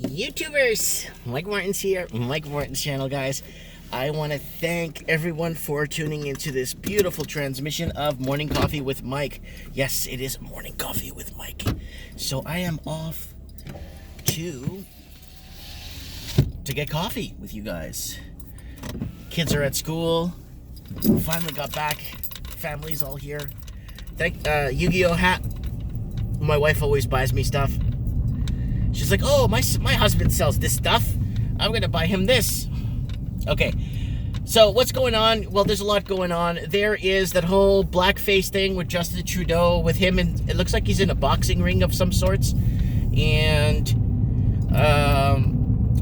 YouTubers, Mike Martin's here, Mike Martin's channel, guys. I want to thank everyone for tuning into this beautiful transmission of Morning Coffee with Mike. Yes, it is Morning Coffee with Mike. So I am off to get coffee with you guys. Kids are at school. Finally got back. Family's all here. Thank Yu-Gi-Oh hat. My wife always buys me stuff. She's like, oh, my husband sells this stuff. I'm going to buy him this. Okay, so what's going on? Well, there's a lot going on. There is that whole blackface thing with Justin Trudeau, with him, and it looks like he's in a boxing ring of some sorts. And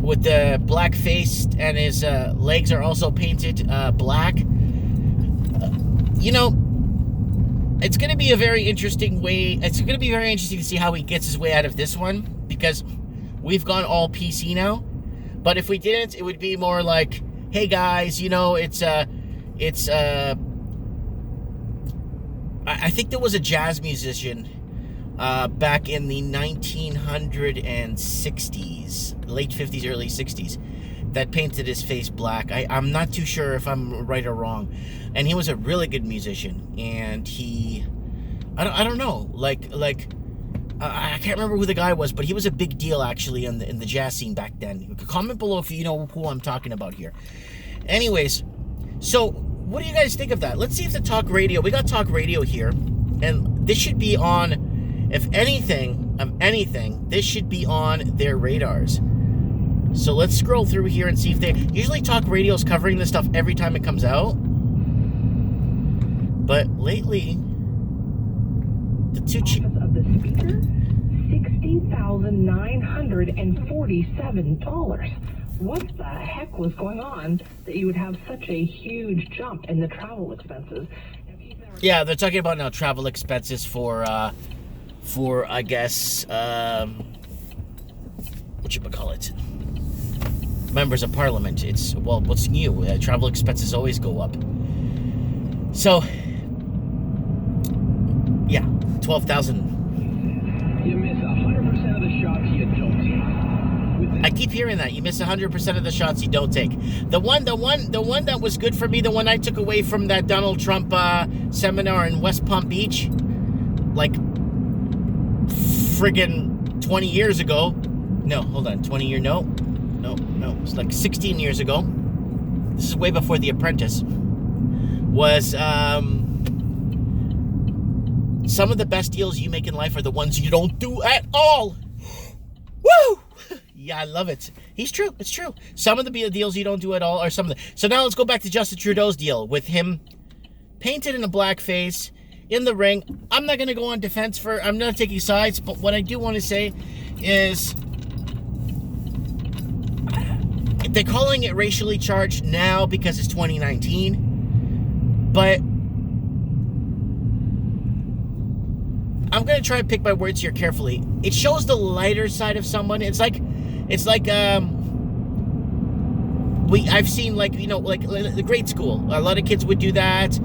with the blackface, and his legs are also painted black. You know, it's going to be a very interesting way. It's going to be very interesting to see how he gets his way out of this one, because we've gone all PC now. But if we didn't, it would be more like, hey guys, you know, I think there was a jazz musician back in the 1960s, late 50s, early 60s, that painted his face black. I'm not too sure if I'm right or wrong. And he was a really good musician. And I don't know, I can't remember who the guy was, but he was a big deal, actually, in the jazz scene back then. Comment below if you know who I'm talking about here. Anyways, so what do you guys think of that? Let's see if the talk radio, we got talk radio here, and this should be on, if anything, this should be on their radars. So let's scroll through here and see if they, usually talk radio's covering this stuff every time it comes out. But lately, the two of the speaker, $60,947. What the heck was going on that you would have such a huge jump in the travel expenses? Yeah, they're talking about now travel expenses for I guess, whatchamacallit, members of parliament. It's, well, what's new? Travel expenses always go up. So, yeah, 12,000. You miss 100% of the shots you don't take. I keep hearing that. You miss 100% of the shots you don't take. The one that was good for me, the one I took away from that Donald Trump seminar in West Palm Beach, like friggin' 20 years ago. No, hold on, 20 years, no, it's like 16 years ago. This is way before The Apprentice. Was some of the best deals you make in life are the ones you don't do at all. Woo! Yeah, I love it. He's true. It's true. Some of the deals you don't do at all are some of the... So now let's go back to Justin Trudeau's deal with him painted in a blackface in the ring. I'm not going to go on defense for... I'm not taking sides, but what I do want to say is... They're calling it racially charged now because it's 2019. But... I'm going to try and pick my words here carefully. It shows the lighter side of someone. It's like I've seen, like, you know, like the grade school. A lot of kids would do that.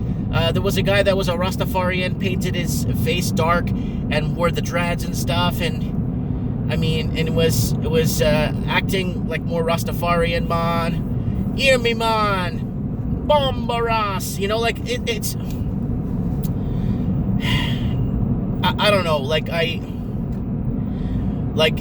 There was a guy that was a Rastafarian, painted his face dark and wore the dreads and stuff, and I mean, and it was acting like more Rastafarian, man. Hear me, man. Bombaras. You know, like it's I don't know,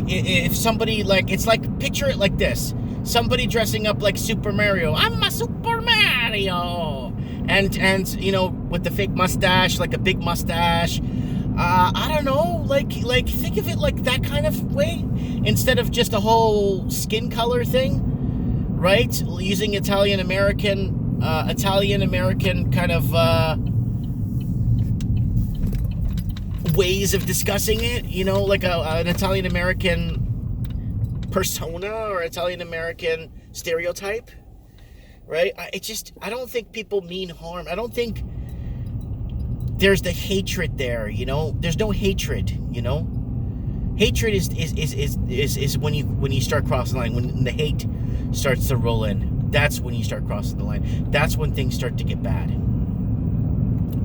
if somebody, like, it's like, picture it like this. Somebody dressing up like Super Mario. I'm a Super Mario! And you know, with the fake mustache, like a big mustache. I don't know, like, think of it like that kind of way, instead of just a whole skin color thing, right? Using Italian-American kind of, ways of discussing it, you know, like an Italian-American persona or Italian-American stereotype, right? I don't think people mean harm. I don't think there's the hatred there, you know? There's no hatred, you know? Hatred is when you start crossing the line, when the hate starts to roll in. That's when you start crossing the line. That's when things start to get bad.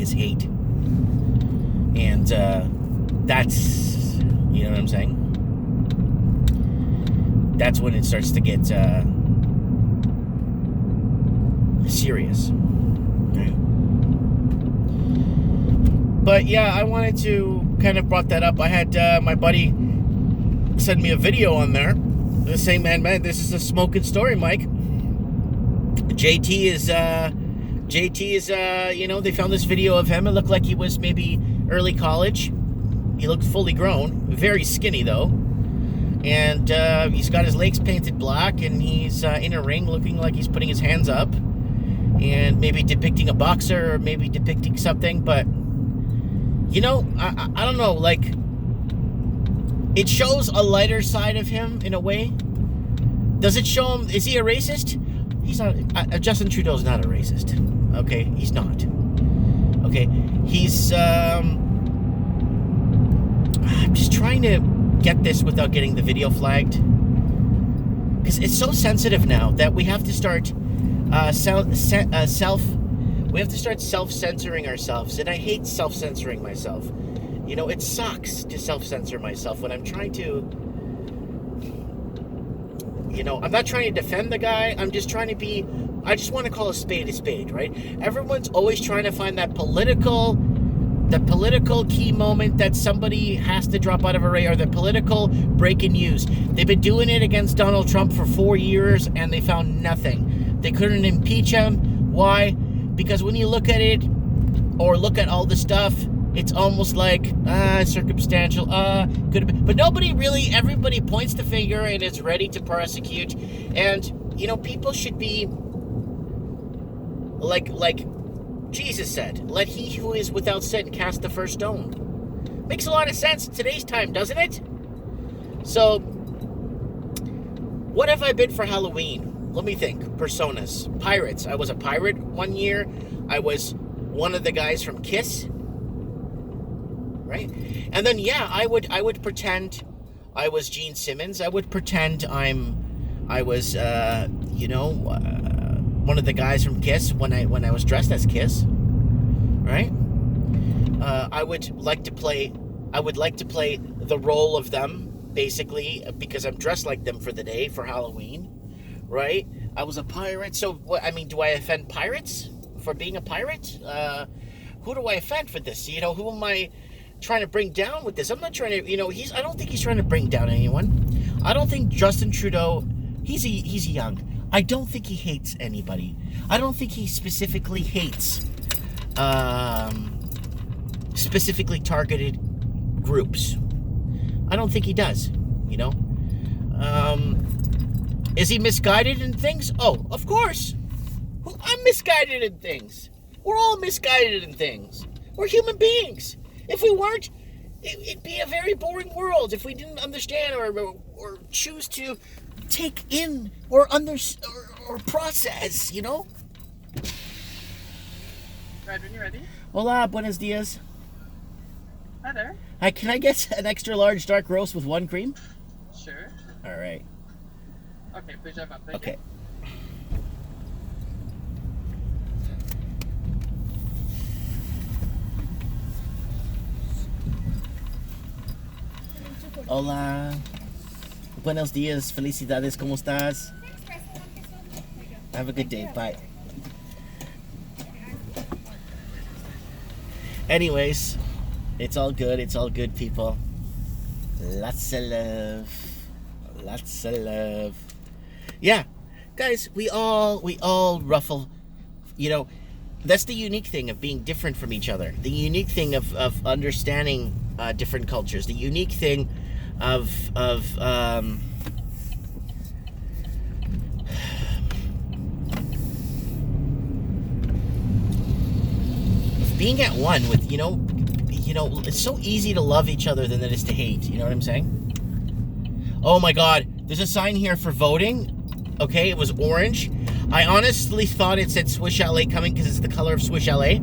Is hate. And that's, you know what I'm saying? that's when it starts to get serious. Right? But yeah, I wanted to kind of brought that up. I had my buddy send me a video on there. The same man, this is a smoking story, Mike. JT is, you know, they found this video of him. It looked like he was maybe early college. He looked fully grown, very skinny though. And he's got his legs painted black, and he's in a ring looking like he's putting his hands up and maybe depicting a boxer or maybe depicting something. But, you know, I don't know, like, it shows a lighter side of him in a way. Does it show him, is he a racist? He's not. Justin Trudeau's not a racist. Okay, he's not. Okay, he's, I'm just trying to get this without getting the video flagged, because it's so sensitive now that we have to start we have to start self-censoring ourselves, and I hate self-censoring myself. You know, it sucks to self-censor myself when I'm trying to, you know, I'm not trying to defend the guy. I'm just trying to be, I just want to call a spade, right? Everyone's always trying to find that political key moment that somebody has to drop out of a race, or the political breaking news. They've been doing it against Donald Trump for 4 years, and they found nothing. They couldn't impeach him. Why? Because when you look at it, or look at all the stuff, it's almost like, circumstantial, could have been. But everybody points the finger and is ready to prosecute. And, you know, people should be, like Jesus said, let he who is without sin cast the first stone. Makes a lot of sense in today's time, doesn't it? So, what have I been for Halloween? Let me think. Personas. Pirates. I was a pirate one year. I was one of the guys from Kiss. Right? And then, yeah, I would pretend I was Gene Simmons. I would pretend I was, one of the guys from Kiss when I was dressed as Kiss. Right? I would like to play the role of them, basically, because I'm dressed like them for the day, for Halloween. Right? I was a pirate, so what? I mean, do I offend pirates for being a pirate? Who do I offend for this? You know, who am I trying to bring down with this? I'm not trying to, you know, I don't think he's trying to bring down anyone. I don't think Justin Trudeau, he's young. I don't think he hates anybody. I don't think he specifically hates specifically targeted groups. I don't think he does, you know. Is he misguided in things? Oh, of course. I'm misguided in things. We're all misguided in things. We're human beings. If we weren't, it'd be a very boring world if we didn't understand or choose to take in or process, you know? Right, when you're ready. Hola, buenos dias. Hi there. Hi, can I get an extra large dark roast with one cream? Sure. All right. Okay, please drive up. Thank Okay. Hola. Buenos dias. Felicidades. ¿Cómo estás? Have a good day. Bye. Anyways, it's all good. It's all good, people. Lots of love. Lots of love. Yeah, guys, we all ruffle, you know, that's the unique thing of being different from each other. The unique thing of understanding different cultures. The unique thing of being at one with, you know, it's so easy to love each other than it is to hate. You know what I'm saying? Oh my God, there's a sign here for voting. Okay, it was orange. I honestly thought it said Swiss Chalet coming because it's the color of Swiss Chalet.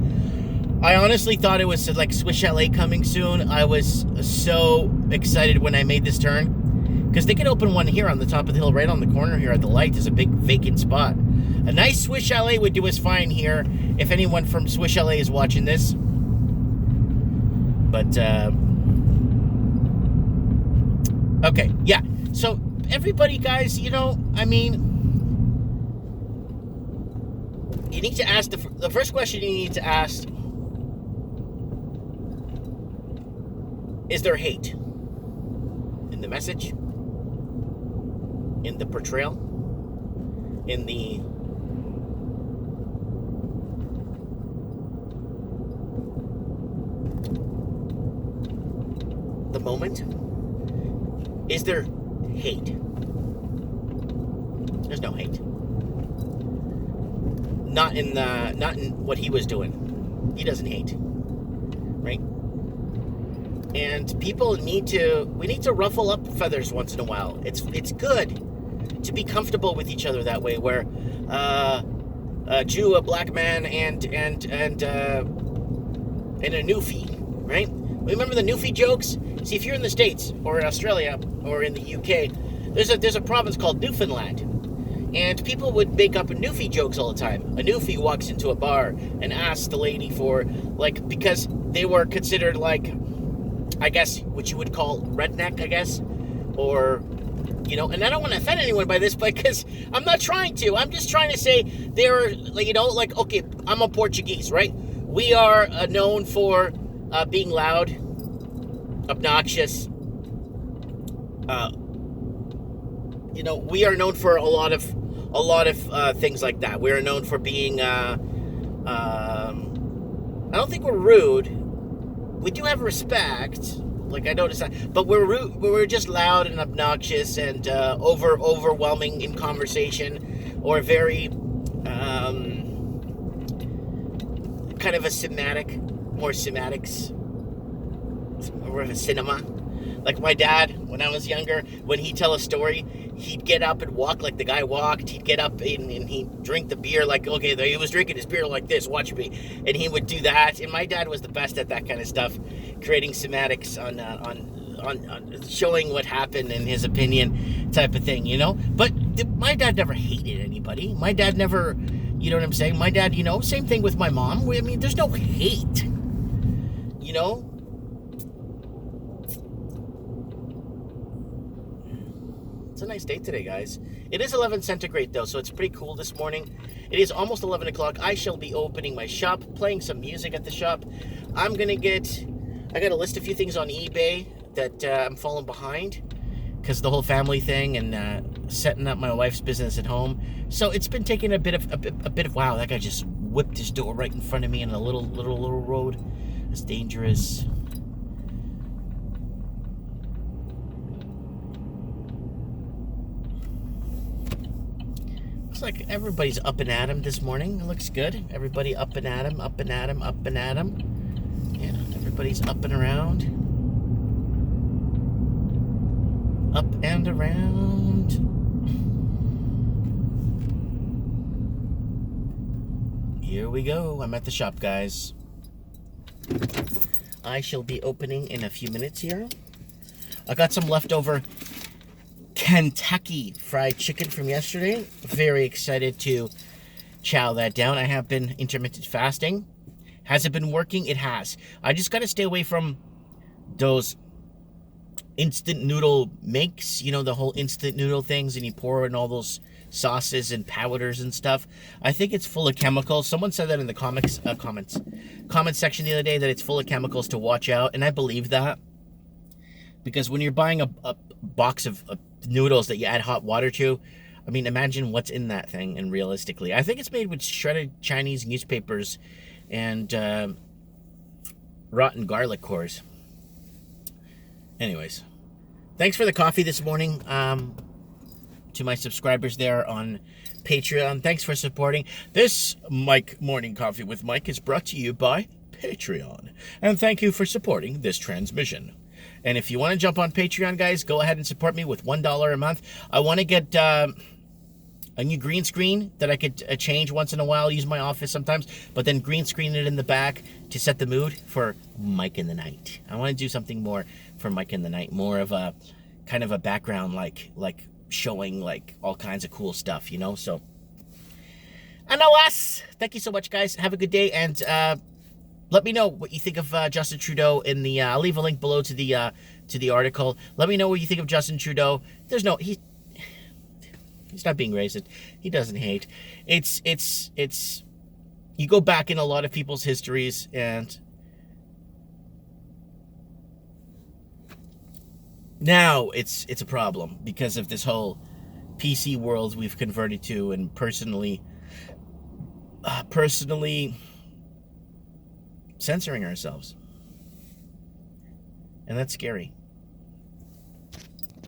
I honestly thought it was like Swiss Chalet coming soon. I was so excited when I made this turn, because they could open one here on the top of the hill, right on the corner here at the light. There's a big vacant spot. A nice Swiss Chalet would do us fine here if anyone from Swiss Chalet is watching this. But, okay, yeah. So, everybody, guys, you know, I mean, you need to ask the first question you need to ask: is there hate in the message, in the portrayal, in the moment? Is there hate? There's no hate. Not in what he was doing. He doesn't hate, right? And we need to ruffle up feathers once in a while. It's good to be comfortable with each other that way, where a Jew, a black man, and a Newfie, right? Remember the Newfie jokes? See, if you're in the States or in Australia or in the UK, there's a province called Newfoundland, and people would make up Newfie jokes all the time. A Newfie walks into a bar and asks the lady for, like, because they were considered, like, I guess what you would call redneck, I guess, or, you know, and I don't want to offend anyone by this, because I'm not trying to. I'm just trying to say they're, like, you know, like, okay, I'm a Portuguese, right? We are known for being loud, obnoxious. You know, we are known for a lot of things like that. We are known for being. I don't think we're rude. We do have respect. Like, I noticed that, but we're rude. We're just loud and obnoxious and overwhelming in conversation, or very kind of a more semantics. More of a cinema. Like my dad, when I was younger, when he'd tell a story, he'd get up and walk like the guy walked. He'd get up and he'd drink the beer like, okay, he was drinking his beer like this, watch me. And he would do that. And my dad was the best at that kind of stuff, creating semantics on showing what happened in his opinion type of thing, you know? But my dad never hated anybody. My dad never, you know what I'm saying? My dad, you know, same thing with my mom. I mean, there's no hate, you know? It's a nice day today, guys. It is 11 centigrade, though, so it's pretty cool this morning. It is almost 11 o'clock. I shall be opening my shop, playing some music at the shop. I got to list a few things on eBay that I'm falling behind because the whole family thing and setting up my wife's business at home. So it's been taking a bit of wow, that guy just whipped his door right in front of me in a little road. It's dangerous. Looks like everybody's up and at 'em this morning. It looks good. Everybody up and at 'em, up and at 'em, up and at 'em. Yeah, everybody's up and around. Up and around. Here we go. I'm at the shop, guys. I shall be opening in a few minutes here. I got some leftover Kentucky fried chicken from yesterday. Very excited to chow that down. I have been intermittent fasting. Has it been working? It has. I just got to stay away from those instant noodle makes, you know, the whole instant noodle things, and you pour in all those sauces and powders and stuff. I think it's full of chemicals. Someone said that in the comment section the other day, that it's full of chemicals to watch out, and I believe that, because when you're buying a box of noodles that you add hot water to, I mean, imagine what's in that thing. And realistically, I think it's made with shredded Chinese newspapers and rotten garlic cores. Anyways, thanks for the coffee this morning. To my subscribers there on Patreon, thanks for supporting. This Mike Morning Coffee with Mike is brought to you by Patreon, and thank you for supporting this transmission. And if you want to jump on Patreon, guys, go ahead and support me with $1 a month. I want to get a new green screen that I could change once in a while, use my office sometimes, but then green screen it in the back to set the mood for Mike in the Night. I want to do something more for Mike in the Night, more of a kind of a background, like showing like all kinds of cool stuff, you know? So, alas, thank you so much, guys. Have a good day, and let me know what you think of Justin Trudeau in the. I'll leave a link below to the article. Let me know what you think of Justin Trudeau. He's not being racist. He doesn't hate. It's you go back in a lot of people's histories, and now it's a problem because of this whole PC world we've converted to, and personally censoring ourselves. And that's scary.